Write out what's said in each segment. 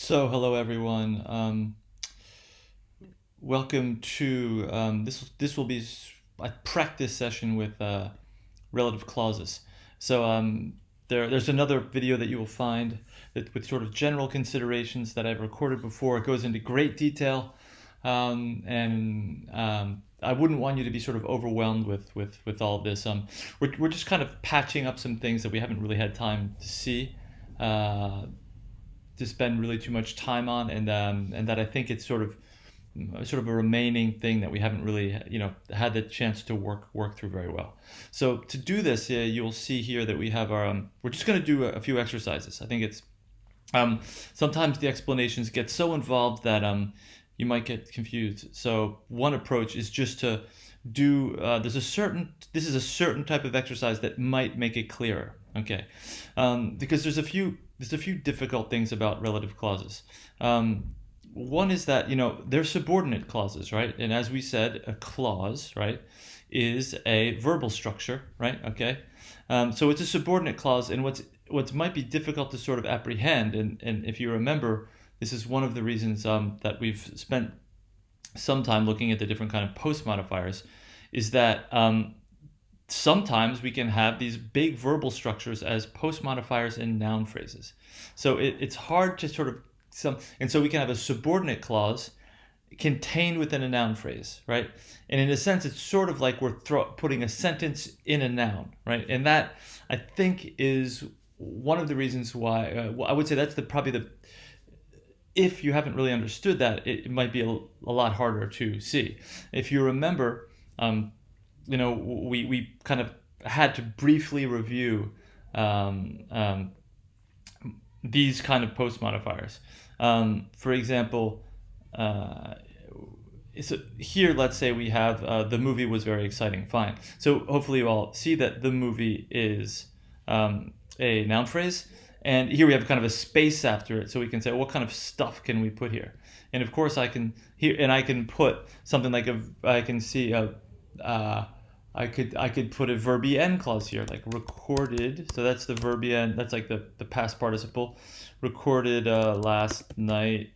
So, hello everyone. Welcome to this will be a practice session with relative clauses. So there's another video that you will find that with sort of general considerations that I've recorded before. It goes into great detail, and I wouldn't want you to be sort of overwhelmed with all of this. We're just kind of patching up some things that we haven't really had time to see. To spend really too much time on, and that I think it's sort of a remaining thing that we haven't really had the chance to work through very well. So to do this, you'll see here that we have our we're just going to do a few exercises. I think it's sometimes the explanations get so involved that you might get confused. So one approach is just to do this is a certain type of exercise that might make it clearer. Okay, because there's a few difficult things about relative clauses. One is that they're subordinate clauses, right? And as we said, a clause, right, is a verbal structure, right? Okay, so it's a subordinate clause, and what might be difficult to sort of apprehend, and if you remember, this is one of the reasons that we've spent some time looking at the different kind of post modifiers, is that sometimes we can have these big verbal structures as post modifiers in noun phrases. So it's hard to sort of and so we can have a subordinate clause contained within a noun phrase, right? And in a sense, it's sort of like we're putting a sentence in a noun, right? And that, I think, is one of the reasons why I would say that's probably the if you haven't really understood that, it might be a lot harder to see. If you remember, we kind of had to briefly review these kind of post modifiers. For example, so here, let's say we have the movie was very exciting. Fine. So hopefully you all see that the movie is a noun phrase. And here we have kind of a space after it, so we can say, well, what kind of stuff can we put here? And of course, I can put something like I can see I could put a verb en clause here, like recorded. So that's the verb en. That's like the past participle. Recorded last night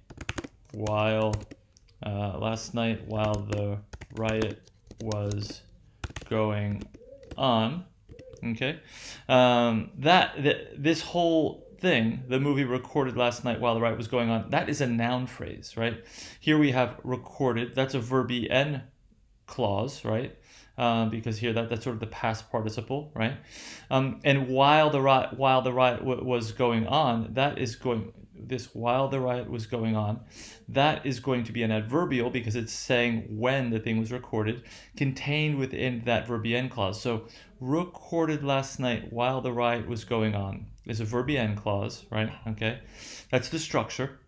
while the riot was going on. Okay, this whole thing, the movie recorded last night while the riot was going on, that is a noun phrase, right? Here we have recorded. That's a verb en clause, right? Because here that's sort of the past participle, right? And while the riot was going on, while the riot was going on, that is going to be an adverbial because it's saying when the thing was recorded, contained within that verb en clause. So recorded last night while the riot was going on is a verb en clause, right? Okay, that's the structure,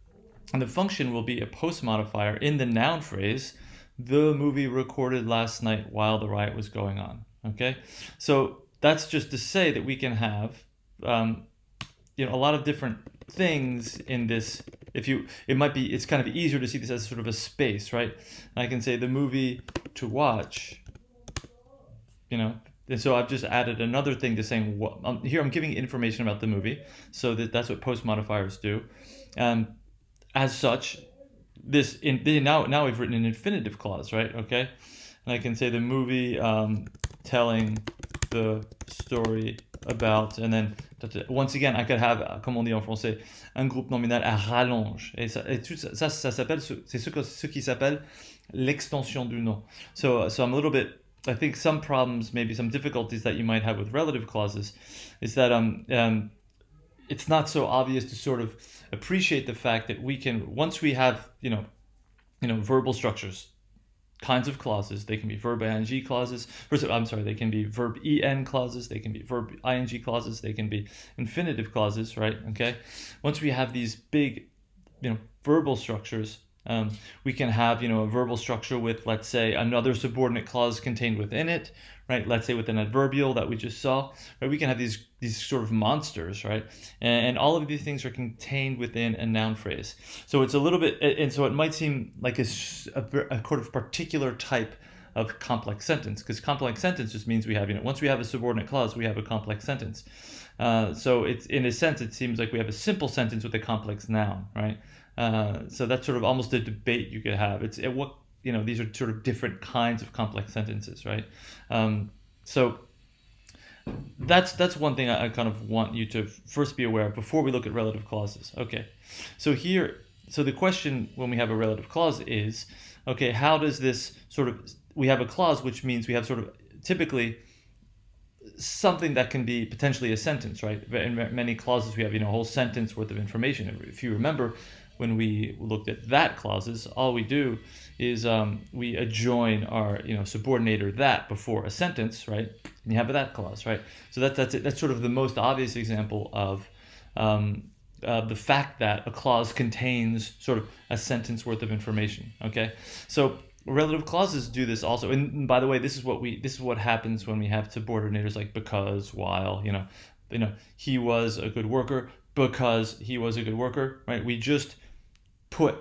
and the function will be a post modifier in the noun phrase. The movie recorded last night while the riot was going on. Okay, so that's just to say that we can have a lot of different things in this. It's kind of easier to see this as sort of a space, right? I can say the movie to watch, and so I've just added another thing to saying here I'm giving information about the movie, so that's what post modifiers do. As such, now we've written an infinitive clause, right? Okay, and I can say the movie telling the story about, and then once again I could have, comme on dit en français, un groupe nominal à rallonge, et tout ça s'appelle, c'est ce qui s'appelle l'extension du nom. So I'm a little bit, I think some problems, maybe some difficulties that you might have with relative clauses, is that it's not so obvious to sort of appreciate the fact that we can, once we have verbal structures, kinds of clauses, they can be verb ing clauses. They can be verb en clauses, they can be verb ing clauses, they can be infinitive clauses, right? Okay. Once we have these big, verbal structures, we can have a verbal structure with, let's say, another subordinate clause contained within it, right? Let's say with an adverbial that we just saw, right? We can have these sort of monsters, right? And all of these things are contained within a noun phrase. So it's a little bit, and so it might seem like a sort of particular type of complex sentence, because complex sentence just means we have, once we have a subordinate clause, we have a complex sentence. So it's, in a sense, it seems like we have a simple sentence with a complex noun, right? So that's sort of almost a debate you could have. These are sort of different kinds of complex sentences, right? So that's one thing I kind of want you to first be aware of before we look at relative clauses. Okay, so the question when we have a relative clause is, okay, how does this we have a clause, which means we have sort of typically something that can be potentially a sentence, right? In many clauses we have, a whole sentence worth of information. If you remember, when we looked at that clauses, all we do is we adjoin our subordinator that before a sentence, right? And you have a that clause, right? So that's it. That's sort of the most obvious example of the fact that a clause contains sort of a sentence worth of information. Okay, so relative clauses do this also. And by the way, this is what happens when we have subordinators like because, while, he was a good worker because he was a good worker, right? We just put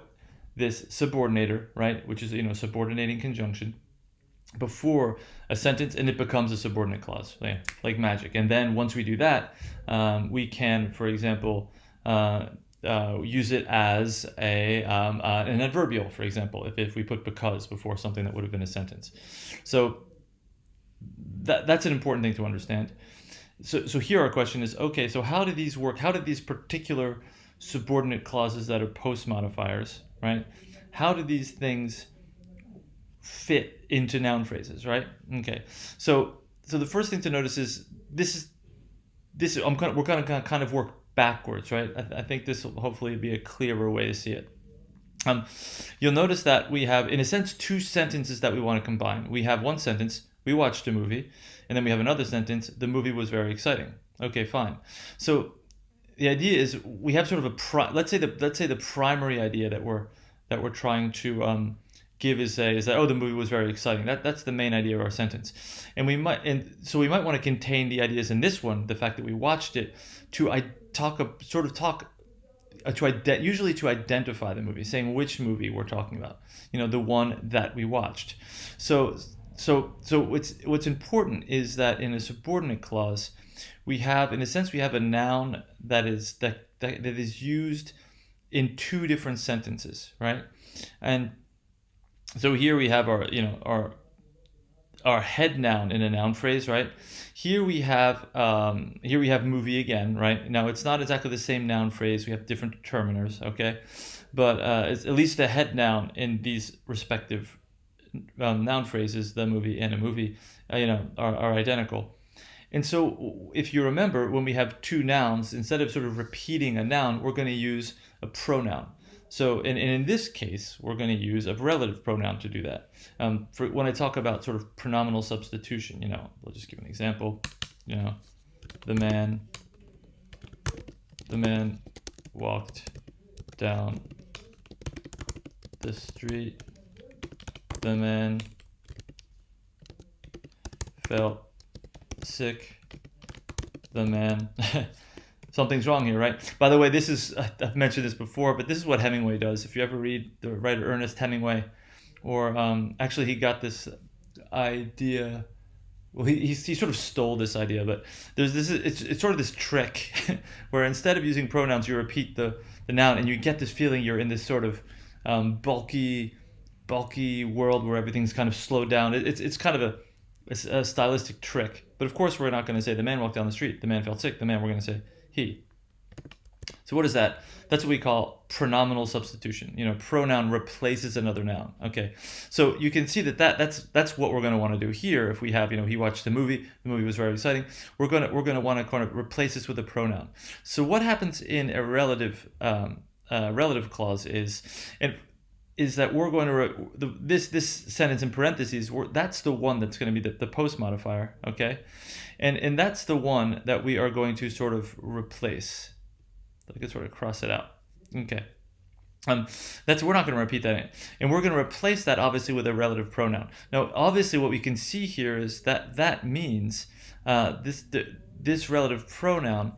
this subordinator, right, which is subordinating conjunction, before a sentence, and it becomes a subordinate clause, like magic. And then once we do that, we can, for example, use it as an adverbial, for example, if we put because before something that would have been a sentence. So that's an important thing to understand. So here our question is, okay, so how do these work? How do these particular subordinate clauses that are post modifiers, right? How do these things fit into noun phrases, right? Okay, so the first thing to notice is this. We're going to kind of work backwards, right? I think this will hopefully be a clearer way to see it. You'll notice that we have, in a sense, two sentences that we want to combine. We have one sentence, we watched a movie, and then we have another sentence, the movie was very exciting. Okay, fine. So the idea is we have sort of let's say the primary idea that we're trying to give is that, oh, the movie was very exciting. That's the main idea of our sentence, so we might want to contain the ideas in this one, the fact that we watched it, usually to identify the movie, saying which movie we're talking about, the one that we watched. So what's important is that in a subordinate clause, we have a noun that is used in two different sentences, right? And so here we have our head noun in a noun phrase, right? Here we have movie again, right? Now it's not exactly the same noun phrase. We have different determiners, okay? But it's at least the head noun in these respective noun phrases, the movie and a movie, are identical. And so if you remember, when we have two nouns, instead of sort of repeating a noun, we're going to use a pronoun. So in this case, we're going to use a relative pronoun to do that. When I talk about sort of pronominal substitution, we'll just give an example. The man walked down the street. The man felt sick. The man something's wrong here, right? By the way, I've mentioned this before, but this is what Hemingway does. If you ever read the writer Ernest Hemingway, or actually he got this idea, well, he sort of stole this idea, but it's sort of this trick where instead of using pronouns, you repeat the noun, and you get this feeling you're in this sort of bulky world where everything's kind of slowed down. It's kind of a stylistic trick. But of course, we're not going to say the man walked down the street, the man felt sick, the man, we're going to say he. So what is that? That's what we call pronominal substitution. Pronoun replaces another noun. Okay, so you can see that's what we're going to want to do here. If we have, he watched the movie was very exciting. We're going to want to kind of replace this with a pronoun. So what happens in a relative clause is that we're going to this sentence in parentheses. That's the one that's going to be the post modifier. Okay, and that's the one that we are going to sort of replace. I can sort of cross it out. Okay. We're not going to repeat that, and we're going to replace that obviously with a relative pronoun. Now, obviously, what we can see here is that means this relative pronoun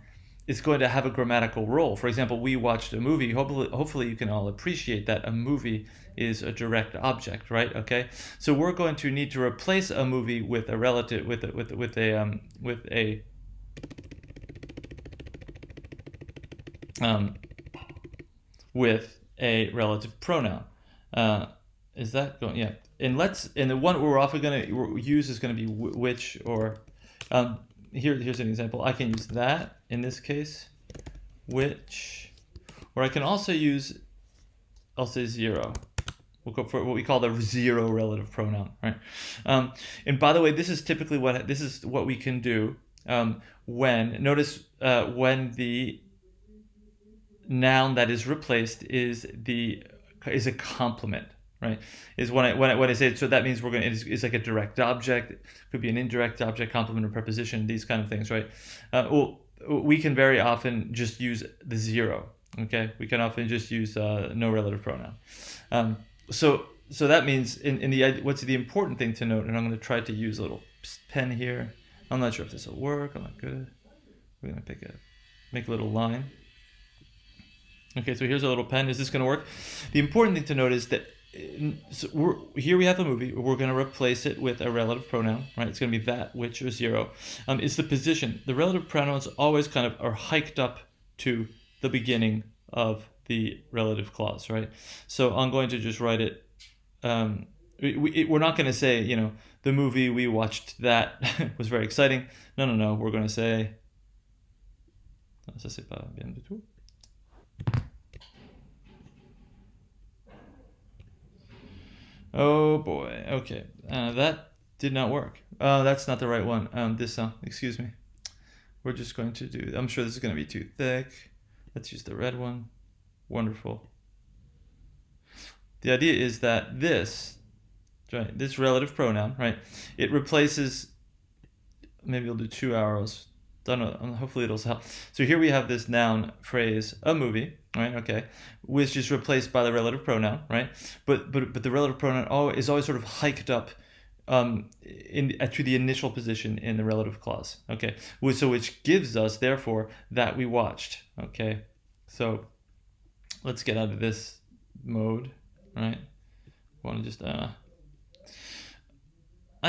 is going to have a grammatical role. For example, we watched a movie. Hopefully you can all appreciate that a movie is a direct object, right? Okay, so we're going to need to replace a movie with a relative, with a um, with a relative pronoun. Uh, is that going? Yeah. And the one we're often going to use is going to be which, or here's an example. I can use that in this case, which, or I can also use, I'll say zero. We'll go for what we call the zero relative pronoun, right? And by the way, this is what we can do when when the noun that is replaced is a complement, right? Is when I say it, so that means it's like a direct object. It could be an indirect object, complement, or preposition. These kind of things, right? We can very often just use the zero. Okay, we can often just use no relative pronoun. So that means what's the important thing to note, and I'm going to try to use a little pen here. I'm not sure if this will work. I'm not good. We're going to make a little line. Okay, so here's a little pen. Is this going to work? The important thing to note is that here we have a movie. We're going to replace it with a relative pronoun, right? It's going to be that, which, or zero. It's the position. The relative pronouns always kind of are hiked up to the beginning of the relative clause, right? So I'm going to just write it. We're not going to say, the movie we watched that was very exciting. No. We're going to say. Ça c'est pas bien du tout. Oh boy. Okay. That did not work. That's not the right one. Excuse me. We're just going to do. I'm sure this is going to be too thick. Let's use the red one. Wonderful. The idea is that this relative pronoun, right? It replaces. Maybe we'll do 2 arrows. Don't know. Hopefully it'll help. So here we have this noun phrase, a movie, right? Okay, which is replaced by the relative pronoun, right? But the relative pronoun is always sort of hiked up to the initial position in the relative clause. Okay, so which gives us therefore that we watched. Okay, so let's get out of this mode, right? I want to just I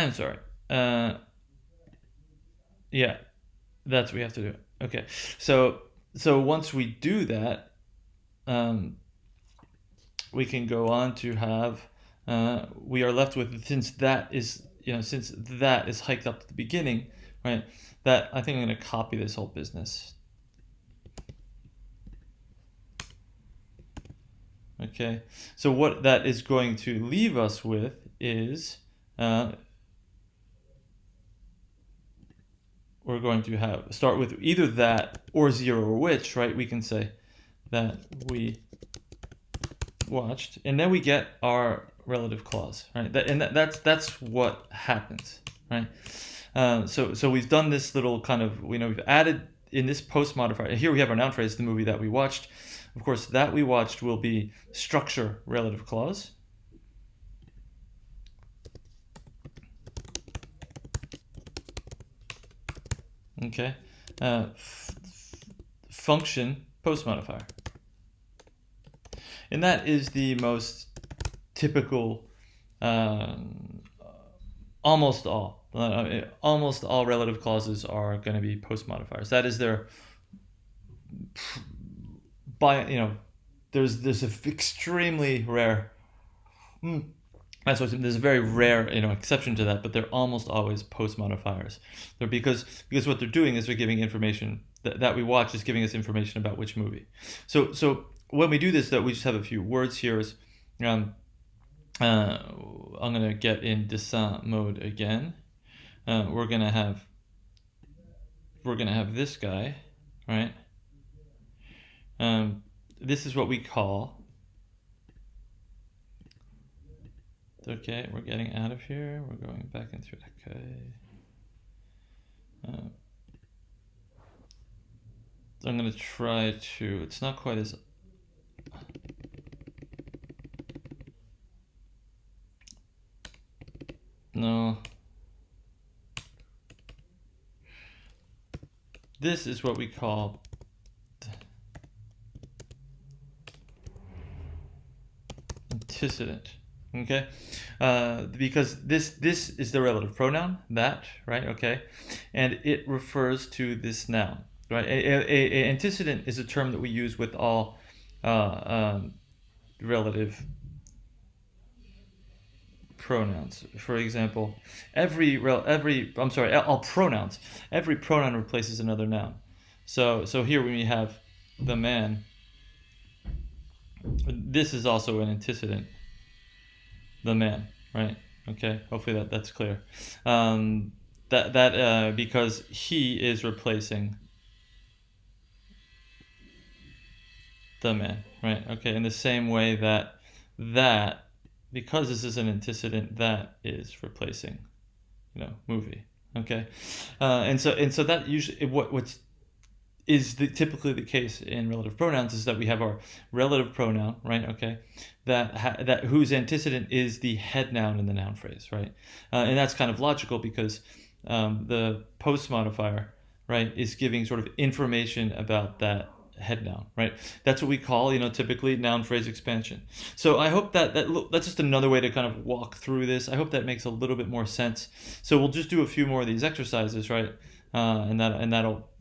am sorry. Yeah. That's what we have to do. Okay, so once we do that, we can go on to have. We are left with, since that is hiked up to the beginning, right? That I think I'm going to copy this whole business. Okay, so what that is going to leave us with is. We're going to start with either that or zero or which, right? We can say that we watched, and then we get our relative clause, right? That's what happens, right? So we've done this little kind of, we've added in this post modifier. Here we have our noun phrase, the movie that we watched. Of course, that we watched will be structure relative clause. Okay, function post modifier, and that is the most typical. Almost all relative clauses are going to be post modifiers. That is their there's a extremely rare. There's a very rare, exception to that, but they're almost always post modifiers. They're because what they're doing is they're giving information that we watch is giving us information about which movie. So when we do this, that we just have a few words here. I'm gonna get in dessin mode again. We're gonna have this guy, right? This is what we call. Okay, we're getting out of here. We're going back into it. Okay. I'm going to try to. It's not quite as. No. This is what we call antecedent. Okay, because this is the relative pronoun, that, right? Okay, and it refers to this noun, right? A antecedent is a term that we use with all relative pronouns. For example, all pronouns. Every pronoun replaces another noun. So here when we have the man, this is also an antecedent. The man, right? Okay, hopefully that's clear. Because he is replacing the man, right? Okay, in the same way that because this is an antecedent, that is replacing, movie. Okay, and so that usually what's is typically the case in relative pronouns is that we have our relative pronoun, right? Okay, that whose antecedent is the head noun in the noun phrase, right? And that's kind of logical because the post modifier, right, is giving sort of information about that head noun, right? That's what we call, typically noun phrase expansion. So I hope that's just another way to kind of walk through this. I hope that makes a little bit more sense. So we'll just do a few more of these exercises, right? And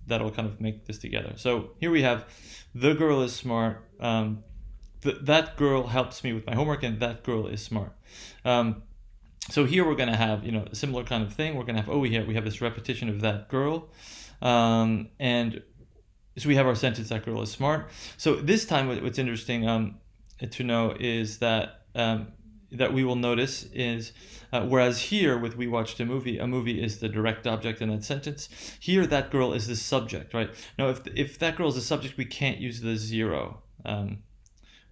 that'll kind of make this together. So here we have, the girl is smart. That girl helps me with my homework, and that girl is smart. So here we're going to have, a similar kind of thing. We're going to have, we have this repetition of that girl. And so we have our sentence, that girl is smart. So this time what's interesting to know is that we will notice is, whereas here with we watched a movie is the direct object in that sentence. Here, that girl is the subject, right? Now, if that girl is the subject, we can't use the zero.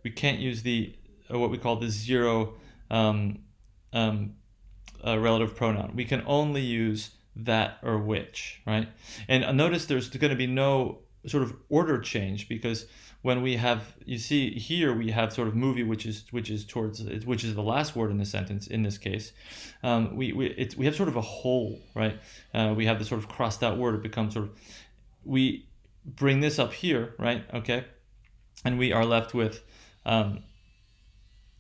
We can't use the what we call the zero relative pronoun. We can only use that or which, right? And notice there's going to be no sort of order change, because when we have, you see here we have sort of movie, which is the last word in the sentence in this case. We have sort of a hole, right? We have the sort of crossed out word. It becomes sort of, we bring this up here, right? Okay, and we are left with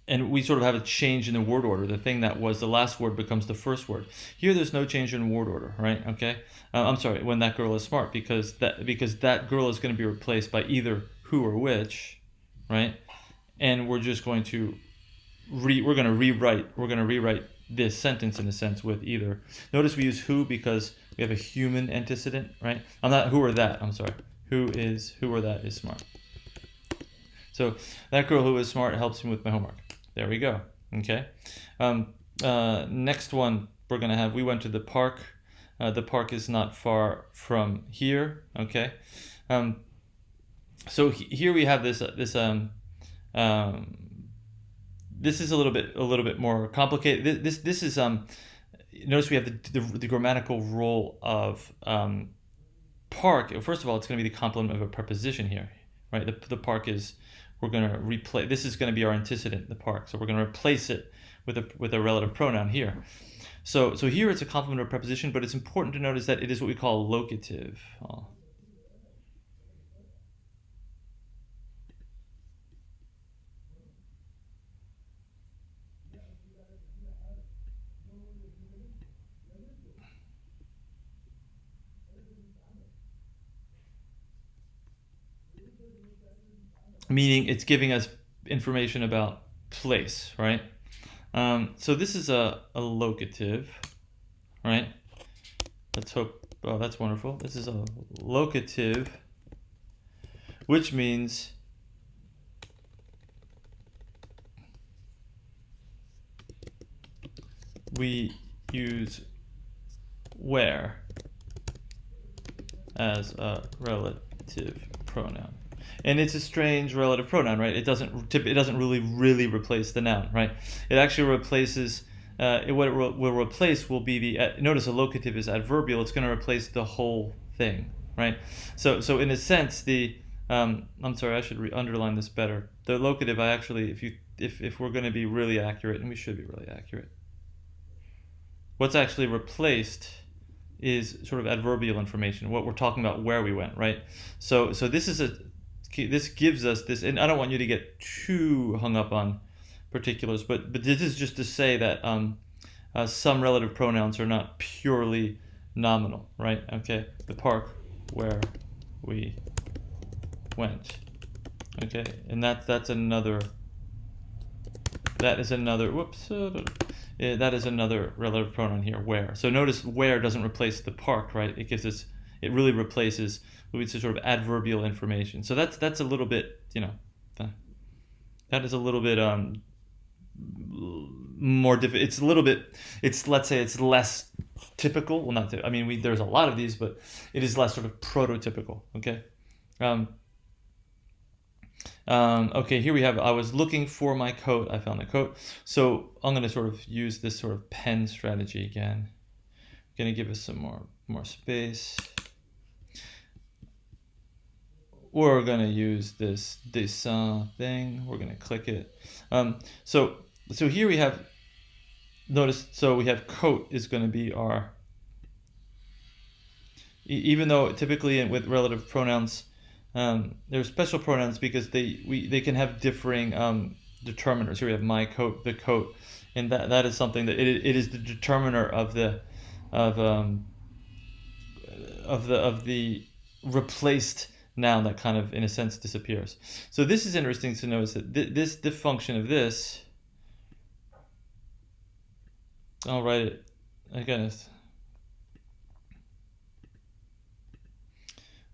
and we sort of have a change in the word order. The thing that was the last word becomes the first word. Here, there's no change in word order, right? Okay, I'm sorry. When that girl is smart, because that girl is going to be replaced by either who or which, right? And we're just going to rewrite this sentence in a sense with either. Notice we use who because we have a human antecedent, right? I'm not who or that. I'm sorry. Who or that is smart. So that girl who is smart helps me with my homework. There we go. Okay. Next one we're gonna have. We went to the park. The park is not far from here. Okay. So here we have this is a little bit more complicated. This is notice we have the grammatical role of park. First of all, it's going to be the complement of a preposition here, right? The park is, we're going to replace, this is going to be our antecedent, the park. So we're going to replace it with a relative pronoun here. So here it's a complement of a preposition, but it's important to notice that it is what we call locative. Meaning it's giving us information about place, right? So this is a locative, right? Let's hope, oh, that's wonderful. This is a locative, which means we use where as a relative pronoun. And it's a strange relative pronoun, right? It doesn't really replace the noun, right? It actually replaces, what it will replace will be the, notice a locative is adverbial, it's going to replace the whole thing, right? So in a sense, I'm sorry, I should underline this better. The locative, I actually, if we're going to be really accurate, and we should be really accurate, what's actually replaced is sort of adverbial information, what we're talking about, where we went, right? So this gives us this, and I don't want you to get too hung up on particulars, but this is just to say that some relative pronouns are not purely nominal, right? Okay, the park where we went. Okay, and that's another. That is another. Whoops. That is another relative pronoun here. Where. So notice where doesn't replace the park, right? It gives us. It really replaces what we say sort of adverbial information. So that's a little bit, that is a little bit more difficult. It's a little bit. It's, let's say, it's less typical. Well, not. I mean, there's a lot of these, but it is less sort of prototypical. Okay. Okay, here we have, I was looking for my coat, I found the coat. So I'm going to sort of use this sort of pen strategy again. I'm going to give us some more space. We're going to use this dessin thing. We're going to click it. So here we have, notice, so we have coat is going to be our, even though typically with relative pronouns, there are special pronouns because they can have differing determiners. Here we have my coat, the coat, and that is something that it is the determiner of the replaced noun that kind of, in a sense, disappears. So this is interesting to notice that the function of this. I'll write it, I guess.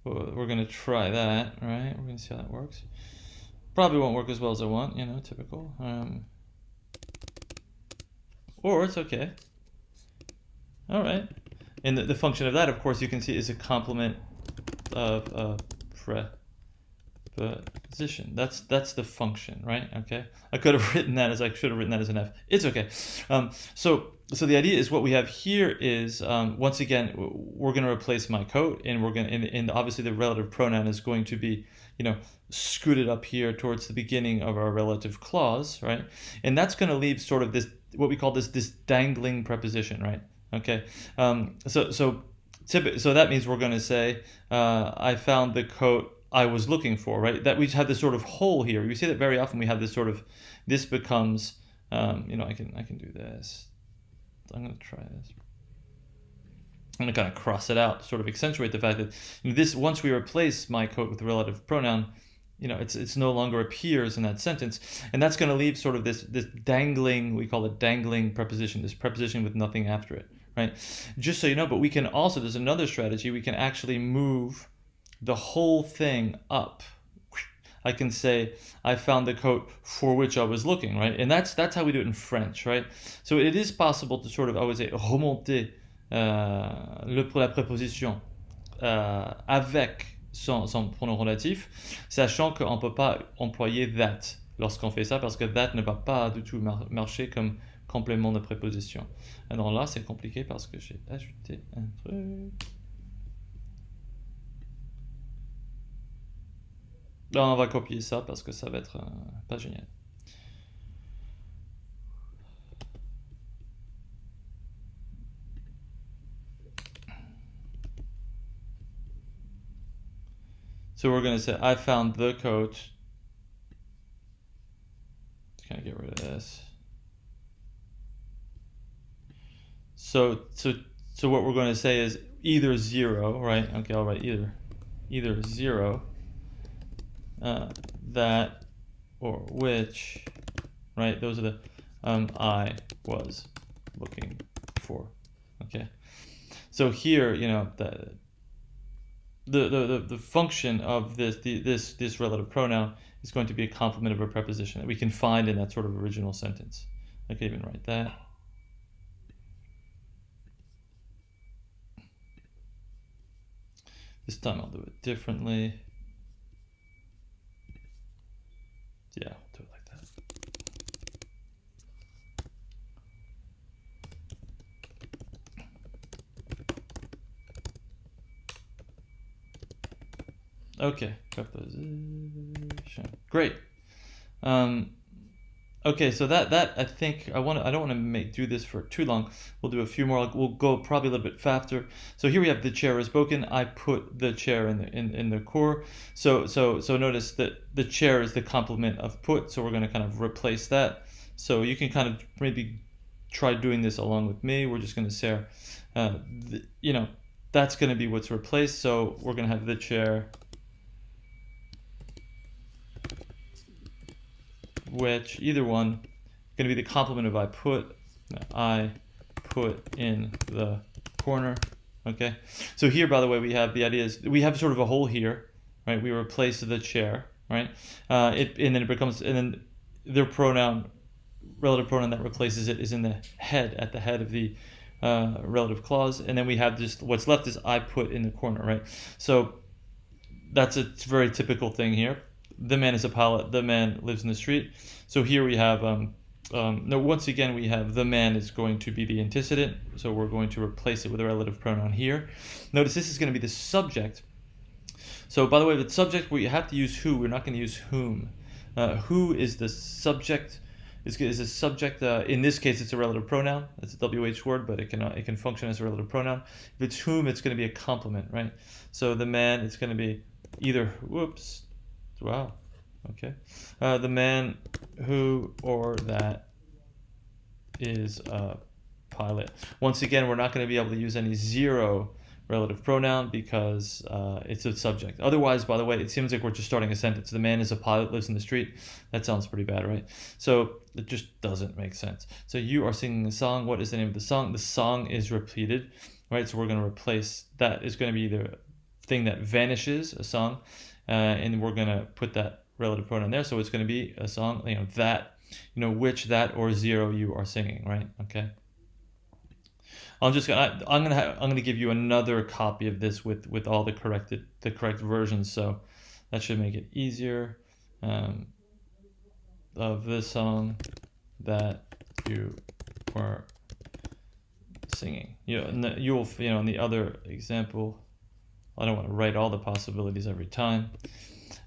We're going to try that, right? We're going to see how that works. Probably won't work as well as I want, typical. Or it's okay. All right. And the function of that, of course, you can see is a complement of preposition. That's the function, right? Okay. I could have written that I should have written that as an F. It's okay. So the idea is what we have here is, once again, we're going to replace my coat, and we're going to, and obviously the relative pronoun is going to be, scooted up here towards the beginning of our relative clause, right? And that's going to leave sort of this, what we call this dangling preposition, right? Okay. So that means we're going to say, I found the coat I was looking for, right? That we have this sort of hole here. We see that very often we have this sort of, this becomes, I can do this. I'm going to try this. I'm going to kind of cross it out, sort of accentuate the fact that this, once we replace my coat with the relative pronoun, it's no longer appears in that sentence, and that's going to leave sort of this dangling, we call it dangling preposition, this preposition with nothing after it, right? Just so you know, but we can also, there's another strategy, we can actually move the whole thing up. I can say, I found the coat for which I was looking, right? And that's how we do it in French, right? So it is possible to sort of, I would say, remonter la préposition avec son pronom relatif, sachant qu'on ne peut pas employer that lorsqu'on fait ça, parce que that ne va pas du tout marcher comme complément de préposition. Alors là, c'est compliqué parce que j'ai ajouté un truc. Là, on va copier ça parce que ça va être pas génial. So we're going to say, I found the coat. Kind of get rid of this. So what we're going to say is either 0, right? Okay, I'll write either 0. That or which, right? Those are the I was looking for. Okay, so here, the function of this relative pronoun is going to be a complement of a preposition that we can find in that sort of original sentence. I can even write that. This time I'll do it differently. Yeah, I'll do it like that. Okay, preposition. Great. Okay, so that I think I don't want to do this for too long. We'll do a few more. We'll go probably a little bit faster. So here we have the chair is broken. I put the chair in the core. So notice that the chair is the complement of put. So we're going to kind of replace that. So you can kind of maybe try doing this along with me. We're just going to say, that's going to be what's replaced. So we're going to have the chair, which either one going to be the complement of I put in the corner. Okay, so here, by the way, we have the idea is we have sort of a hole here, right? We replace the chair, right? And then it becomes, and then their pronoun, relative pronoun that replaces it is in the head, at the head of the relative clause, and then we have just what's left is I put in the corner, right? So that's a very typical thing here. The man is a pilot. The man lives in the street. So here we have no, once again, we have the man is going to be the antecedent, so we're going to replace it with a relative pronoun here. Notice this is going to be the subject. So, by the way, the subject, we have to use who. We're not going to use whom. Who is the subject? Is a subject. In this case, it's a relative pronoun. It's a WH word, but it can function as a relative pronoun. If it's whom, it's going to be a complement, right? So the man, it's going to be either. Whoops. Wow. Okay. The man who or that is a pilot. Once again, we're not going to be able to use any zero relative pronoun because it's a subject. Otherwise, by the way, it seems like we're just starting a sentence. The man is a pilot, lives in the street. That sounds pretty bad, right? So it just doesn't make sense. So you are singing a song. What is the name of the song? The song is repeated, right? So we're going to replace that is going to be the thing that vanishes, a song, and we're going to put that relative pronoun there. So it's going to be a song, that, which, that, or zero you are singing, right? Okay. I'm gonna give you another copy of this with all the correct versions, so that should make it easier. Of this song that you were singing, in the other example, I don't want to write all the possibilities every time.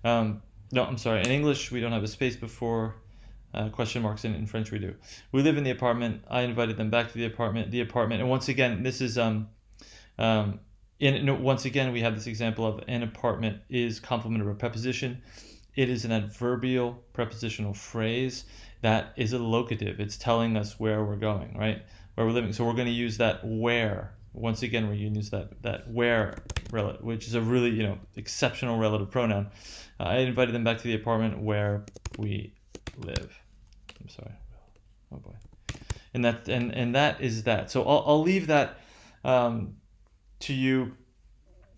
No, I'm sorry. In English, we don't have a space before question marks. In French, we do. We live in the apartment. I invited them back to the apartment. The apartment. And once again, this is once again, we have this example of an apartment is complement of a preposition. It is an adverbial prepositional phrase that is a locative. It's telling us where we're going, right? Where we're living. So we're going to use that where. Once again, we're going to use that where, which is a really exceptional relative pronoun. I invited them back to the apartment where we live. I'm sorry. Oh boy. And that is that. So I'll leave that to you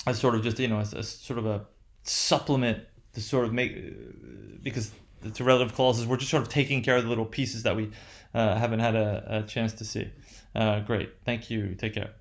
as sort of just as sort of a supplement to sort of make, because it's a relative clauses. We're just sort of taking care of the little pieces that we haven't had a chance to see. Great. Thank you. Take care.